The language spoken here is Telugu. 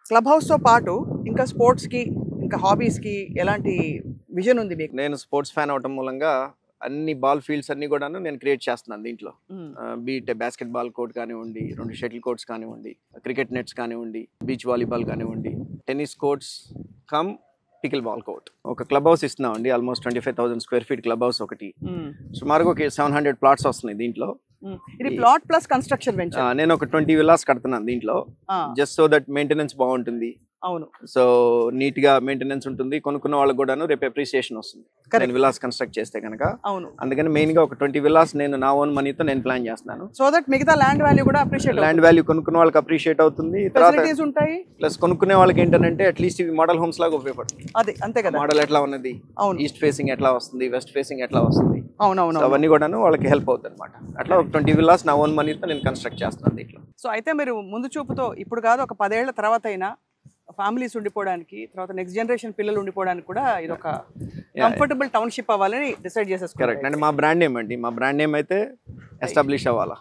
క్లబ్ హౌస్‌తో పాటు ఇంకా స్పోర్ట్స్‌కి, ఇంకా హాబీస్‌కి ఎలాంటి విజన్ ఉంది మీకు? నేను స్పోర్ట్స్ ఫ్యాన్ అవటం మూలంగా అన్ని బాల్ ఫీల్డ్స్ అన్ని కూడాను నేను క్రియేట్ చేస్తున్నాను దీంట్లో. హ్మ్. బీట్ బాస్కెట్ బాల్ కోర్ట్ కానివ్వండి, 2 షటిల్ కోర్ట్స్ కానివ్వండి, క్రికెట్ నెట్స్ కానివ్వండి, బీచ్ వాలీబాల్ కానివ్వండి, tennis courts cum pickle ball court. ఒక క్లబ్ హౌస్ ఇస్తున్నామండి. Almost 25,000 square feet club house ఒకటి. హ్మ్. సుమారుగా ఒక 700 ప్లాట్స్ వస్తున్నాయి దీంట్లో. హ్మ్. ఇది ప్లాట్ ప్లస్ కన్‌స్ట్రక్షన్ వెంచర్. నేను ఒక 20 విల్లాస్ కడుతున్నాను దీంట్లో. ఆ! జస్ట్ సో దట్ మెయింటెనెన్స్ బాగుంటుంది. అవును. సో నీట్ గా మెయింటెనెన్స్ ఉంటుంది. కొనుక్కున్న వాళ్ళకి కూడాను రేపు అప్రిసియేషన్ వస్తుంది. Correct. నేను విల్లాస్ కన్స్ట్రక్ట్ చేస్తే కనుక. అవును. అందుకని మెయిన్ గా ఒక 20 విల్లాస్ నేను నా ఓన్ మనీతో నేను ప్లాన్ చేస్తున్నాను. సో దట్ మిగతా ల్యాండ్ వాల్యూ కూడా అప్రిషియేట్ ల్యాండ్ వాల్యూ కొనుక్కున్న వాళ్ళకి అప్రిషియేట్ అవుతుంది. ఫెసిలిటీస్ ఉంటాయి. ప్లస్ కొనుక్కునే వాళ్ళకి ఏంటంటే అట్లీస్ట్ ఇవి మోడల్ హోమ్స్ లాగా ఉపయోగపడుతుంది. అది అంతే కదా. మోడల్ ఎట్లా ఉన్నది, అవును. ఈస్ట్ ఫేసింగ్ ఎట్లా వస్తుంది, వెస్ట్ ఫేసింగ్ ఎట్లా వస్తుంది, అవునవును. So అవన్నీ కూడాను వాళ్ళకి హెల్ప్ అవుతుంది అనమాట. అట్లా ఒక 20 విల్లాస్ నా ఓన్ మనీతో నేను కన్స్ట్రక్ట్ చేస్తున్నాను దీంట్లో. సో అయితే మీరు ముందు చూపుతో ఇప్పుడు కాదు ఒక 10 ఏళ్ల తర్వాత అయినా ఫ్యామిలీస్ ఉండిపోవడానికి, తర్వాత నెక్స్ట్ జనరేషన్ పిల్లలు ఉండిపోవడానికి కూడా ఇది ఒక కంఫర్టబుల్ టౌన్షిప్ అవ్వాలని డిసైడ్ చేసేసుకున్నారు. కరెక్ట్. అంటే మా బ్రాండ్ నేమ్ అండి. మా బ్రాండ్ నేమ్ అయితే ఎస్టాబ్లిష్ అవ్వాలా.